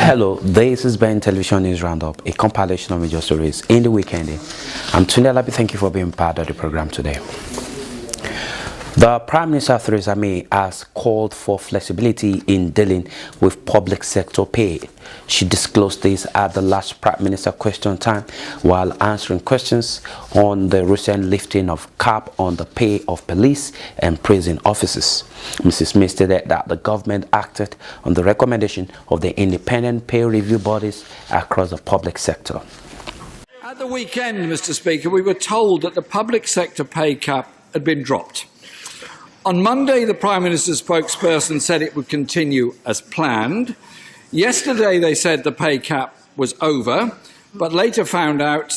Hello, this is Ben Television News Roundup, a compilation of major stories in the weekend. I'm Tunde Alabi. Thank you for being part of the program today. The Prime Minister Theresa May has called for flexibility in dealing with public sector pay. She disclosed this at the last Prime Minister question time while answering questions on the recent lifting of cap on the pay of police and prison officers. Mrs. May stated that the government acted on the recommendation of the independent pay review bodies across the public sector. At the weekend, Mr. Speaker, we were told that the public sector pay cap had been dropped. On Monday, the Prime Minister's spokesperson said it would continue as planned. Yesterday, they said the pay cap was over, but later we found out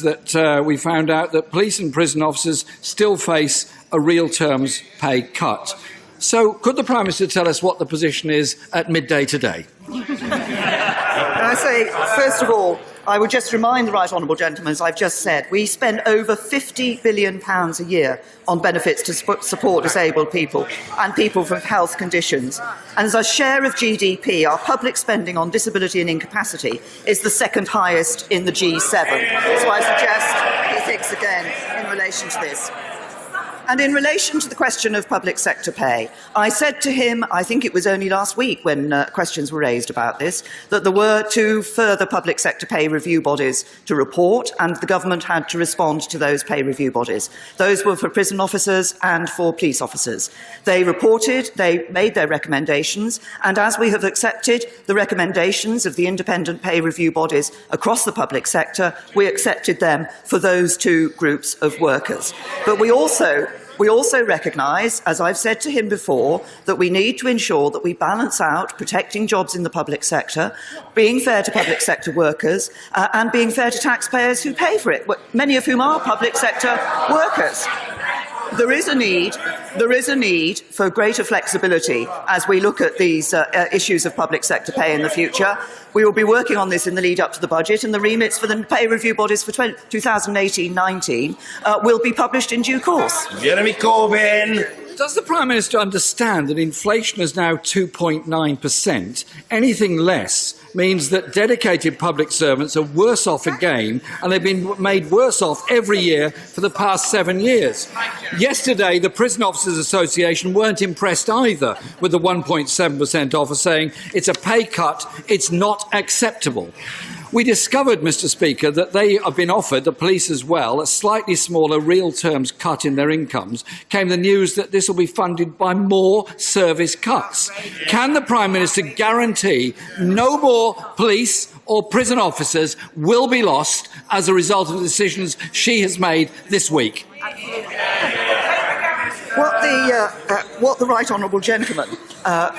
that police and prison officers still face a real terms pay cut. So, could the Prime Minister tell us what the position is at midday today? Can I say, first of all, I would just remind the right honourable gentleman, as I've just said, we spend over £50 billion a year on benefits to support disabled people and people with health conditions. And as a share of GDP, our public spending on disability and incapacity is the second highest in the G7. So I suggest he thinks again in relation to this. And in relation to the question of public sector pay, I said to him, I think it was only last week when questions were raised about this, that there were two further public sector pay review bodies to report, and the government had to respond to those pay review bodies. Those were for prison officers and for police officers. They reported, they made their recommendations, and as we have accepted the recommendations of the independent pay review bodies across the public sector, we accepted them for those two groups of workers. But we also recognise, as I've said to him before, that we need to ensure that we balance out protecting jobs in the public sector, being fair to public sector workers, and being fair to taxpayers who pay for it, many of whom are public sector workers. There is a need for greater flexibility as we look at these issues of public sector pay in the future. We will be working on this in the lead up to the budget, and the remits for the pay review bodies for 2018-19 will be published in due course. Jeremy Corbyn. Does the Prime Minister understand that inflation is now 2.9%? Anything less means that dedicated public servants are worse off again, and they've been made worse off every year for the past 7 years. Yesterday, the Prison Officers Association weren't impressed either with the 1.7% offer, saying it's a pay cut, it's not acceptable. We discovered, Mr. Speaker, that they have been offered, the police as well, a slightly smaller real terms cut in their incomes. Came the news that this will be funded by more service cuts. Can the Prime Minister guarantee no more police or prison officers will be lost as a result of the decisions she has made this week? What the right honourable gentleman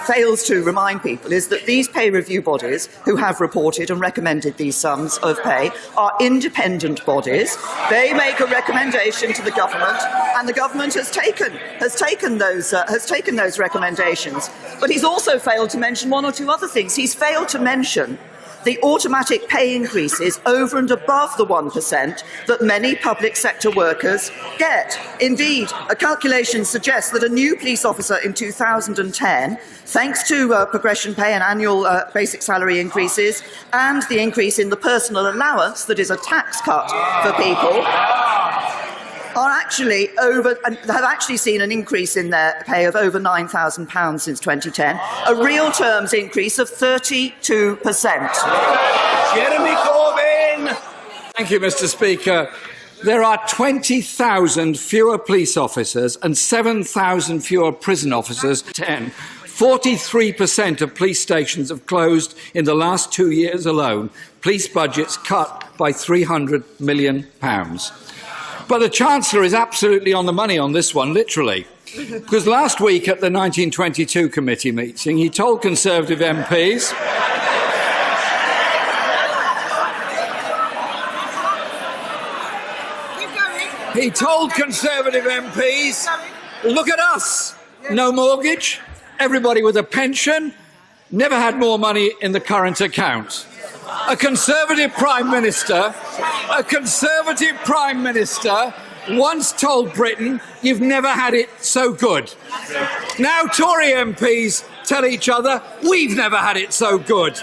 fails to remind people is that these pay review bodies who have reported and recommended these sums of pay are independent bodies. They make a recommendation to the government, and the government has taken those recommendations. But he's also failed to mention one or two other things. He's failed to mention the automatic pay increases over and above the 1% that many public sector workers get. Indeed, a calculation suggests that a new police officer in 2010, thanks to progression pay and annual basic salary increases and the increase in the personal allowance that is a tax cut for people, have actually seen an increase in their pay of over £9,000 since 2010, a real terms increase of 32%. Jeremy Corbyn. Thank you, Mr. Speaker. There are 20,000 fewer police officers and 7,000 fewer prison officers. 43% of police stations have closed in the last 2 years alone. Police budgets cut by £300 million. But the Chancellor is absolutely on the money on this one, literally. Because last week at the 1922 committee meeting, he told Conservative MPs... He told Conservative MPs, look at us, no mortgage, everybody with a pension, never had more money in the current account. A Conservative Prime Minister once told Britain, you've never had it so good. Now Tory MPs tell each other, we've never had it so good.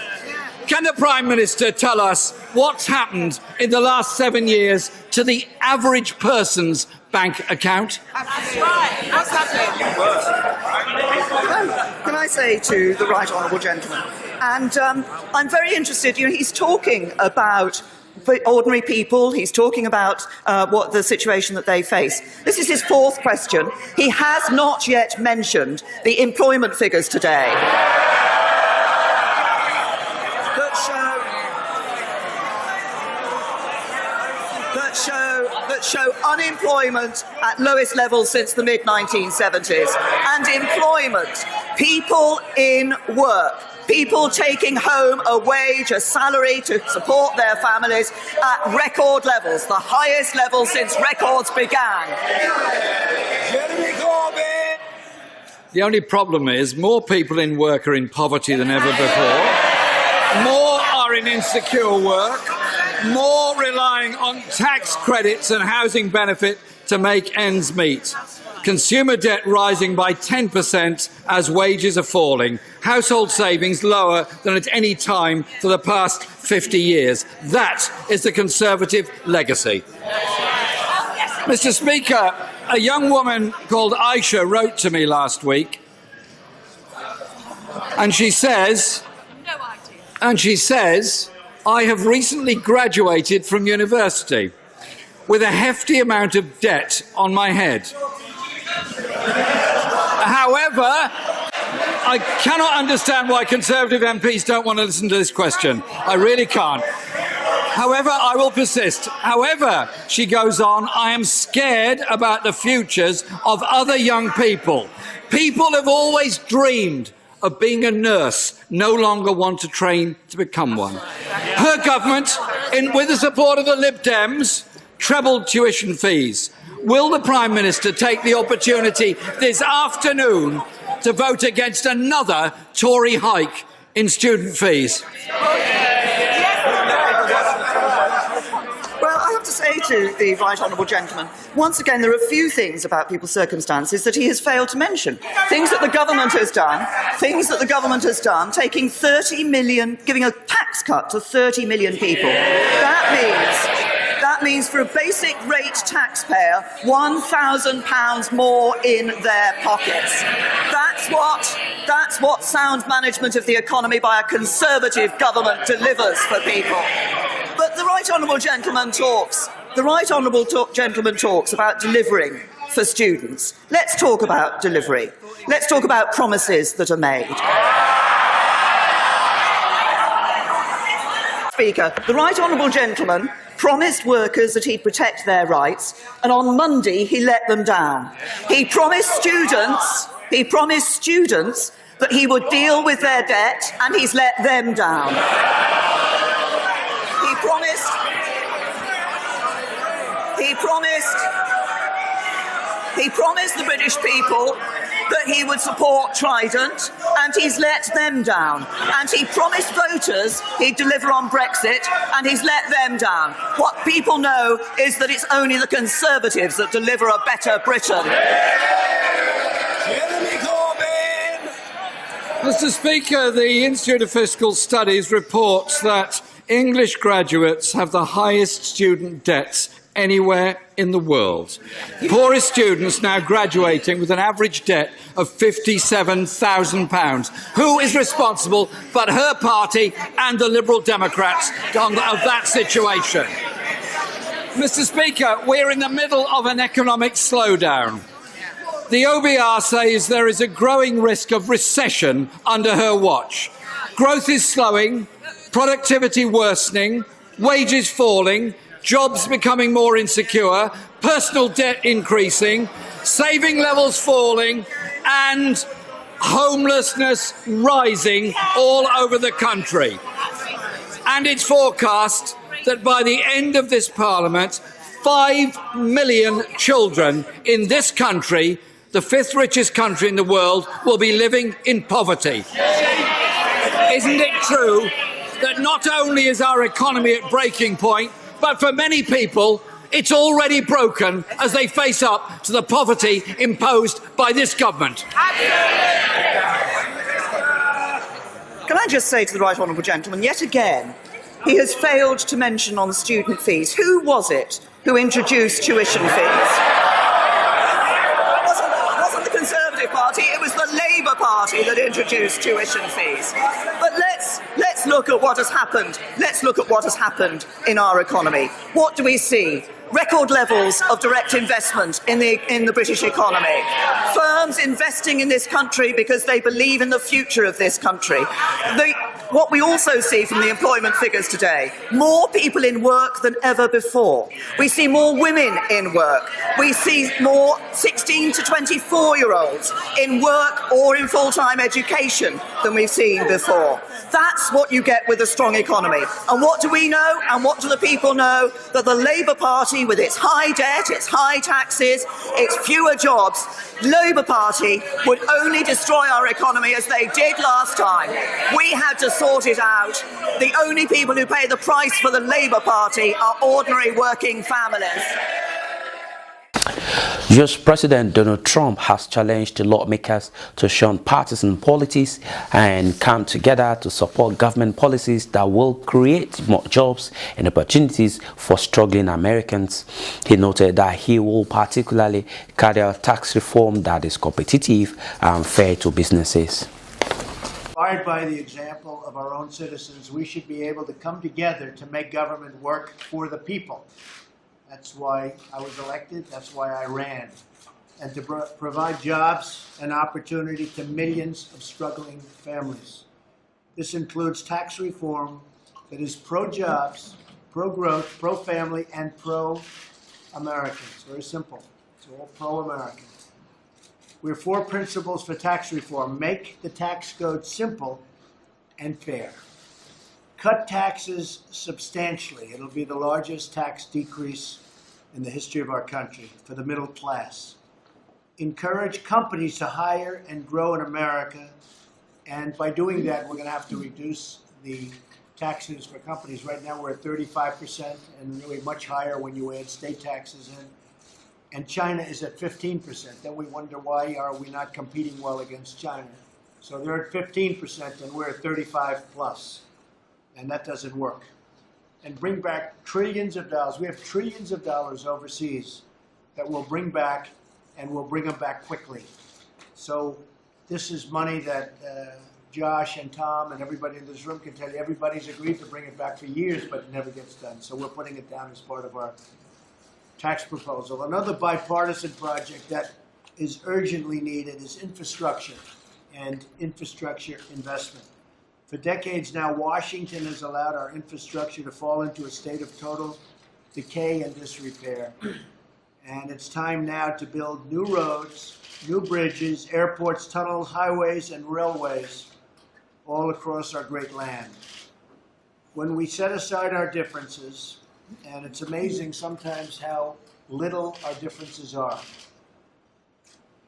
Can the Prime Minister tell us what's happened in the last 7 years to the average person's bank account? That's right. What's happening? Can I say to the right honourable gentleman, and I'm very interested, he's talking about ordinary people, he's talking about what the situation that they face. This is his fourth question. He has not yet mentioned the employment figures today that show unemployment at lowest levels since the mid-1970s, and employment, people in work, people taking home a wage, a salary to support their families at record levels, the highest level since records began. Jeremy Corbyn! The only problem is more people in work are in poverty than ever before, more are in insecure work, more relying on tax credits and housing benefit to make ends meet. Consumer debt rising by 10% as wages are falling. Household savings lower than at any time for the past 50 years. That is the Conservative legacy. Mr. Speaker, a young woman called Aisha wrote to me last week, and she says, I have recently graduated from university with a hefty amount of debt on my head. However, I cannot understand why Conservative MPs don't want to listen to this question. I really can't. However, I will persist. However, she goes on, I am scared about the futures of other young people. People have always dreamed of being a nurse, no longer want to train to become one. Her government, with the support of the Lib Dems, trebled tuition fees. Will the Prime Minister take the opportunity this afternoon to vote against another Tory hike in student fees? Well, I have to say to the right honourable gentleman, once again, there are a few things about people's circumstances that he has failed to mention. Things that the government has done, taking 30 million, giving a tax cut to 30 million people. That means for a basic rate taxpayer, £1,000 more in their pockets. That's what sound management of the economy by a Conservative government delivers for people. But the right honourable gentleman talks about delivering for students. Let's talk about delivery. Let's talk about promises that are made. Speaker, the right honourable gentleman promised workers that he'd protect their rights, and on Monday he let them down. He promised students that he would deal with their debt, and he's let them down. He promised the British people that he would support Trident, and he's let them down. And he promised voters he'd deliver on Brexit, and he's let them down. What people know is that it's only the Conservatives that deliver a better Britain. Jeremy Corbyn! Mr. Speaker, the Institute of Fiscal Studies reports that English graduates have the highest student debts anywhere in the world. Poorest students now graduating with an average debt of £57,000. Who is responsible but her party and the Liberal Democrats of that situation? Mr. Speaker, we're in the middle of an economic slowdown. The OBR says there is a growing risk of recession under her watch. Growth is slowing, productivity worsening, wages falling, jobs becoming more insecure, personal debt increasing, saving levels falling, and homelessness rising all over the country. And it's forecast that by the end of this Parliament, 5 million children in this country, the fifth richest country in the world, will be living in poverty. Isn't it true that not only is our economy at breaking point, but for many people, it's already broken as they face up to the poverty imposed by this government? Can I just say to the right honourable gentleman, yet again, he has failed to mention on student fees. Who was it who introduced tuition fees? It wasn't the Conservative Party, it was the Labour Party that introduced tuition fees. But let's look at what has happened. Let's look at what has happened in our economy. What do we see? Record levels of direct investment in the British economy. Firms investing in this country because they believe in the future of this country. What we also see from the employment figures today, more people in work than ever before. We see more women in work. We see more 16 to 24-year-olds in work or in full-time education than we've seen before. That's what you get with a strong economy. And what do we know? And what do the people know? That the Labour Party, with its high debt, its high taxes, its fewer jobs, Labour Party would only destroy our economy as they did last time. We had to sort it out. The only people who pay the price for the Labour Party are ordinary working families. US President Donald Trump has challenged the lawmakers to shun partisan politics and come together to support government policies that will create more jobs and opportunities for struggling Americans. He noted that he will particularly carry out tax reform that is competitive and fair to businesses. Inspired by the example of our own citizens, we should be able to come together to make government work for the people. That's why I was elected, that's why I ran, and to provide jobs and opportunity to millions of struggling families. This includes tax reform that is pro-jobs, pro-growth, pro-family, and pro-Americans. Very simple. It's all pro-American. We have 4 principles for tax reform. Make the tax code simple and fair. Cut taxes substantially. It'll be the largest tax decrease in the history of our country for the middle class. Encourage companies to hire and grow in America, and by doing that, we're going to have to reduce the taxes for companies. Right now, we're at 35%, and really much higher when you add state taxes in. And China is at 15%. Then we wonder, why are we not competing well against China? So they're at 15%, and we're at 35 plus. And that doesn't work. And bring back trillions of dollars. We have trillions of dollars overseas that we'll bring back, and we'll bring them back quickly. So this is money that Josh and Tom and everybody in this room can tell you, everybody's agreed to bring it back for years, but it never gets done. So we're putting it down as part of our tax proposal. Another bipartisan project that is urgently needed is infrastructure and infrastructure investment. For decades now, Washington has allowed our infrastructure to fall into a state of total decay and disrepair. And it's time now to build new roads, new bridges, airports, tunnels, highways, and railways all across our great land. When we set aside our differences, and it's amazing sometimes how little our differences are,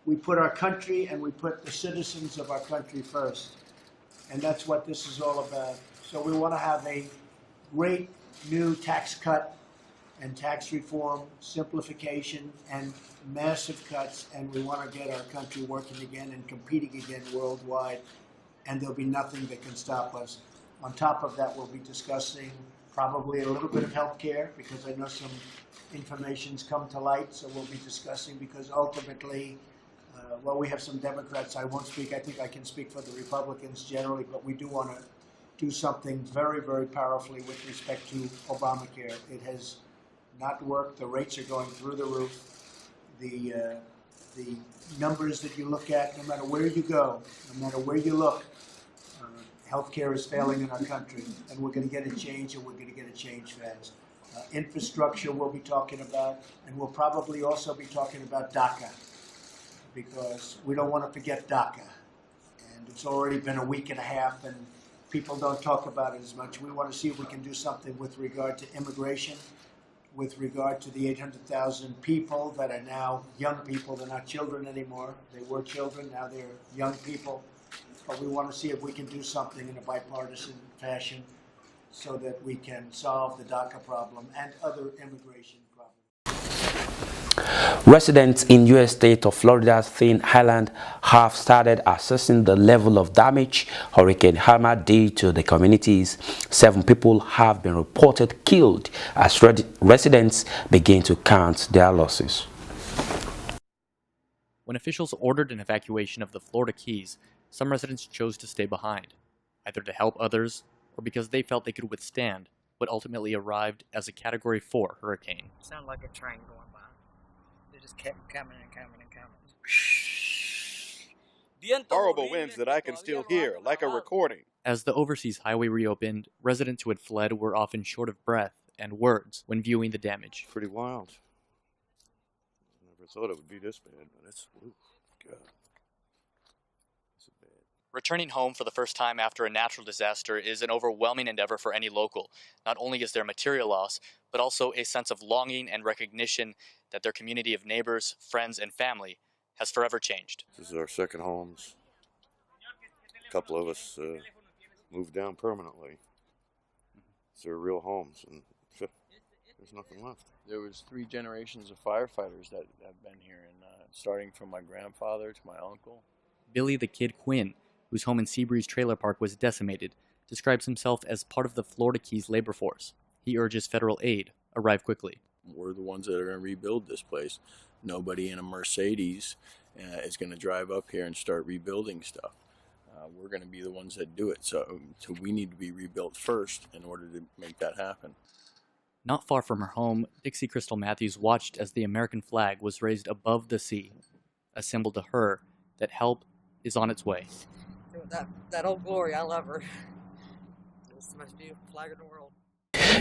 we put our country and we put the citizens of our country first. And that's what this is all about. So we want to have a great new tax cut and tax reform, simplification, and massive cuts, and we want to get our country working again and competing again worldwide, and there'll be nothing that can stop us. On top of that, we'll be discussing probably a little bit of health care, because I know some information's come to light, so we'll be discussing, because ultimately, well, we have some Democrats. I won't speak. I think I can speak for the Republicans generally, but we do want to do something very, very powerfully with respect to Obamacare. It has not worked. The rates are going through the roof. The numbers that you look at, no matter where you go, no matter where you look, healthcare is failing in our country, and we're going to get a change, and we're going to get a change fast. Infrastructure we'll be talking about, and we'll probably also be talking about DACA, because we don't want to forget DACA. And it's already been a week and a half, and people don't talk about it as much. We want to see if we can do something with regard to immigration, with regard to the 800,000 people that are now young people. They're not children anymore. They were children, now they're young people. But we want to see if we can do something in a bipartisan fashion so that we can solve the DACA problem and other immigration problems. Residents in U.S. state of Florida's Thin Island have started assessing the level of damage Hurricane Irma did to the communities. 7 people have been reported killed as residents begin to count their losses. When officials ordered an evacuation of the Florida Keys, some residents chose to stay behind, either to help others or because they felt they could withstand what ultimately arrived as a Category 4 hurricane. It sounded like a train going by. It just kept coming and coming and coming. Horrible winds that I can still hear, like a recording. As the overseas highway reopened, residents who had fled were often short of breath and words when viewing the damage. Pretty wild. Never thought it would be this bad, but it's, God. It's bad. Returning home for the first time after a natural disaster is an overwhelming endeavor for any local. Not only is there material loss, but also a sense of longing and recognition that their community of neighbors, friends, and family has forever changed. This is our second homes. A couple of us moved down permanently. It's their real homes, and there's nothing left. There was 3 generations of firefighters that have been here, and starting from my grandfather to my uncle. Billy the Kid Quinn, whose home in Seabreeze Trailer Park was decimated, describes himself as part of the Florida Keys labor force. He urges federal aid arrive quickly. We're the ones that are going to rebuild this place. Nobody in a Mercedes is going to drive up here and start rebuilding stuff. We're going to be the ones that do it. So we need to be rebuilt first in order to make that happen. Not far from her home, Dixie Crystal Matthews watched as the American flag was raised above the sea, a symbol to her that help is on its way. That old glory, I love her. It's the most beautiful flag in the world.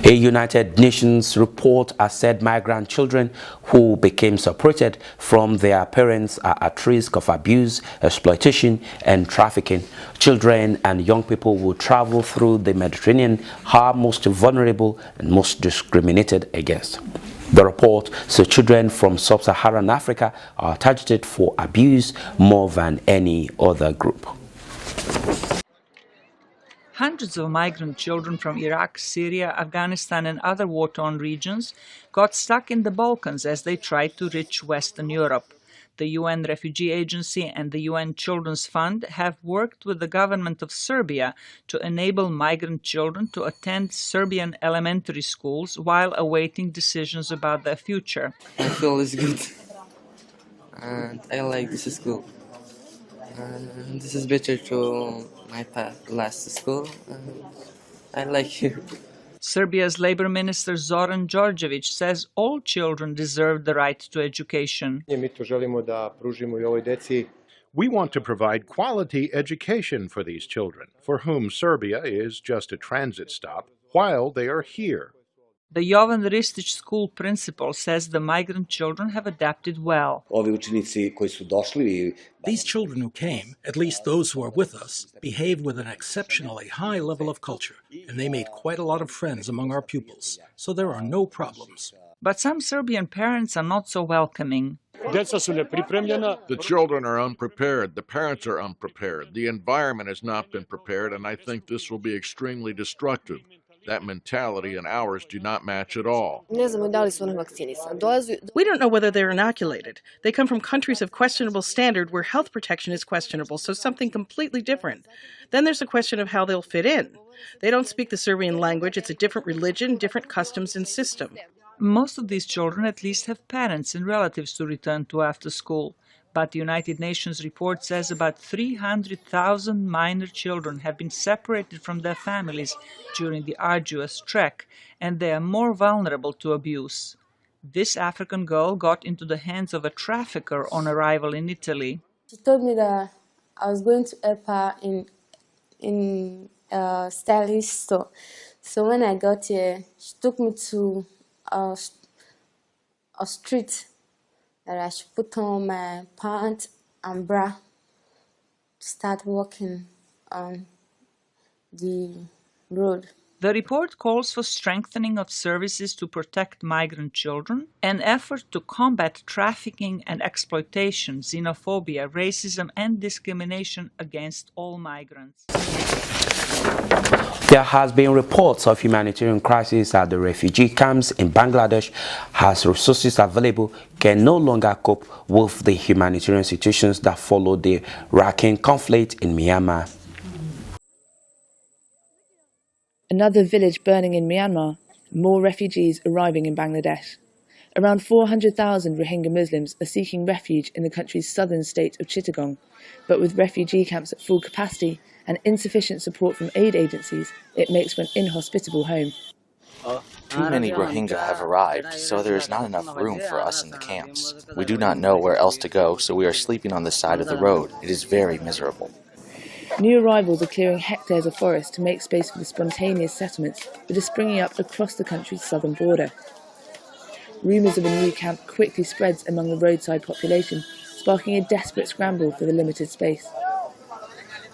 A United Nations report has said migrant children who became separated from their parents are at risk of abuse, exploitation, and trafficking. Children and young people who travel through the Mediterranean are most vulnerable and most discriminated against. The report says children from sub-Saharan Africa are targeted for abuse more than any other group. Hundreds of migrant children from Iraq, Syria, Afghanistan and other war-torn regions got stuck in the Balkans as they tried to reach Western Europe. The UN Refugee Agency and the UN Children's Fund have worked with the government of Serbia to enable migrant children to attend Serbian elementary schools while awaiting decisions about their future. I feel it's good and I like this school. This is better to my last school. I like you. Serbia's labor minister Zoran Đorđević says all children deserve the right to education. We want to provide quality education for these children, for whom Serbia is just a transit stop while they are here. The Jovan Ristić school principal says the migrant children have adapted well. These children who came, at least those who are with us, behaved with an exceptionally high level of culture, and they made quite a lot of friends among our pupils, so there are no problems. But some Serbian parents are not so welcoming. The children are unprepared, the parents are unprepared, the environment has not been prepared, and I think this will be extremely destructive. That mentality and ours do not match at all. We don't know whether they're inoculated. They come from countries of questionable standard where health protection is questionable, so something completely different. Then there's a question of how they'll fit in. They don't speak the Serbian language. It's a different religion, different customs and system. Most of these children at least have parents and relatives to return to after school. But the United Nations report says about 300,000 minor children have been separated from their families during the arduous trek, and they are more vulnerable to abuse. This African girl got into the hands of a trafficker on arrival in Italy. She told me that I was going to help her in a stylist store. So when I got here, she took me to a street that I should put on my pants and bra to start walking on the road. The report calls for strengthening of services to protect migrant children, an effort to combat trafficking and exploitation, xenophobia, racism, and discrimination against all migrants. There has been reports of humanitarian crisis at the refugee camps in Bangladesh as resources available can no longer cope with the humanitarian situations that follow the racking conflict in Myanmar. Another village burning in Myanmar, more refugees arriving in Bangladesh. Around 400,000 Rohingya Muslims are seeking refuge in the country's southern state of Chittagong, but with refugee camps at full capacity and insufficient support from aid agencies, it makes for an inhospitable home. Too many Rohingya have arrived, so there is not enough room for us in the camps. We do not know where else to go, so we are sleeping on the side of the road. It is very miserable. New arrivals are clearing hectares of forest to make space for the spontaneous settlements that are springing up across the country's southern border. Rumours of a new camp quickly spreads among the roadside population, sparking a desperate scramble for the limited space.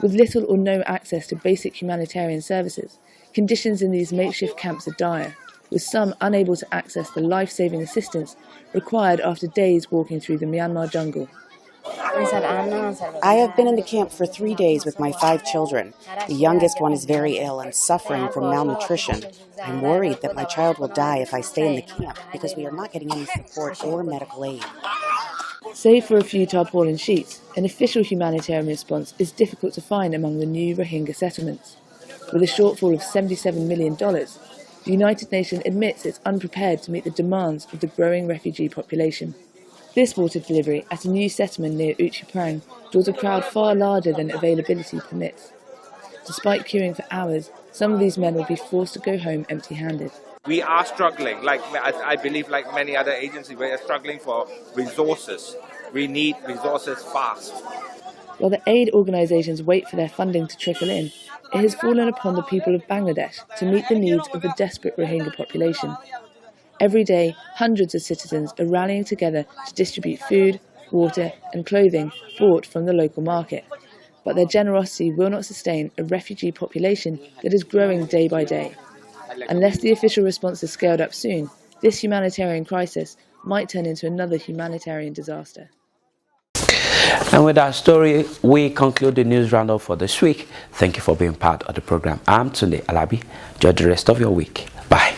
With little or no access to basic humanitarian services, conditions in these makeshift camps are dire, with some unable to access the life-saving assistance required after days walking through the Myanmar jungle. I have been in the camp for 3 days with my 5 children. The youngest one is very ill and suffering from malnutrition. I'm worried that my child will die if I stay in the camp because we are not getting any support or medical aid. Save for a few tarpaulin sheets, an official humanitarian response is difficult to find among the new Rohingya settlements. With a shortfall of $77 million, the United Nations admits it's unprepared to meet the demands of the growing refugee population. This water delivery at a new settlement near Uchi Prang draws a crowd far larger than availability permits. Despite queuing for hours, some of these men will be forced to go home empty-handed. We are struggling, I believe like many other agencies, we are struggling for resources. We need resources fast. While the aid organisations wait for their funding to trickle in, it has fallen upon the people of Bangladesh to meet the needs of the desperate Rohingya population. Every day, hundreds of citizens are rallying together to distribute food, water and clothing bought from the local market. But their generosity will not sustain a refugee population that is growing day by day. Unless the official response is scaled up soon, this humanitarian crisis might turn into another humanitarian disaster. And with that story, we conclude the news roundup for this week. Thank you for being part of the program. I'm Tunde Alabi. Enjoy the rest of your week. Bye.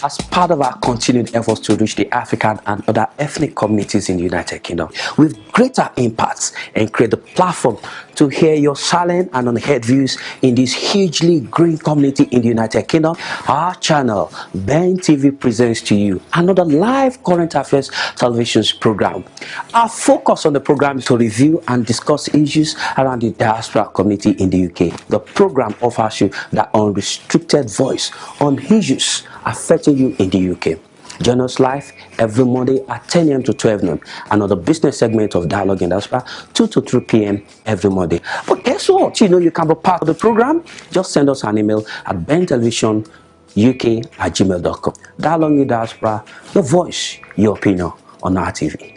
As part of our continued efforts to reach the African and other ethnic communities in the United Kingdom with greater impacts and create the platform to hear your silent and unheard views in this hugely green community in the United Kingdom, our channel, Ben TV, presents to you another live current affairs television program. Our focus on the program is to review and discuss issues around the diaspora community in the UK. The program offers you that unrestricted voice on issues affecting you in the UK. Join us live every Monday at 10 a.m. to 12 noon. Another business segment of Dialogue in Diaspora, 2 to 3 p.m. every Monday. But guess what? You can be part of the program. Just send us an email at bentelevisionuk@gmail.com. Dialogue in Diaspora, your voice, your opinion on our TV.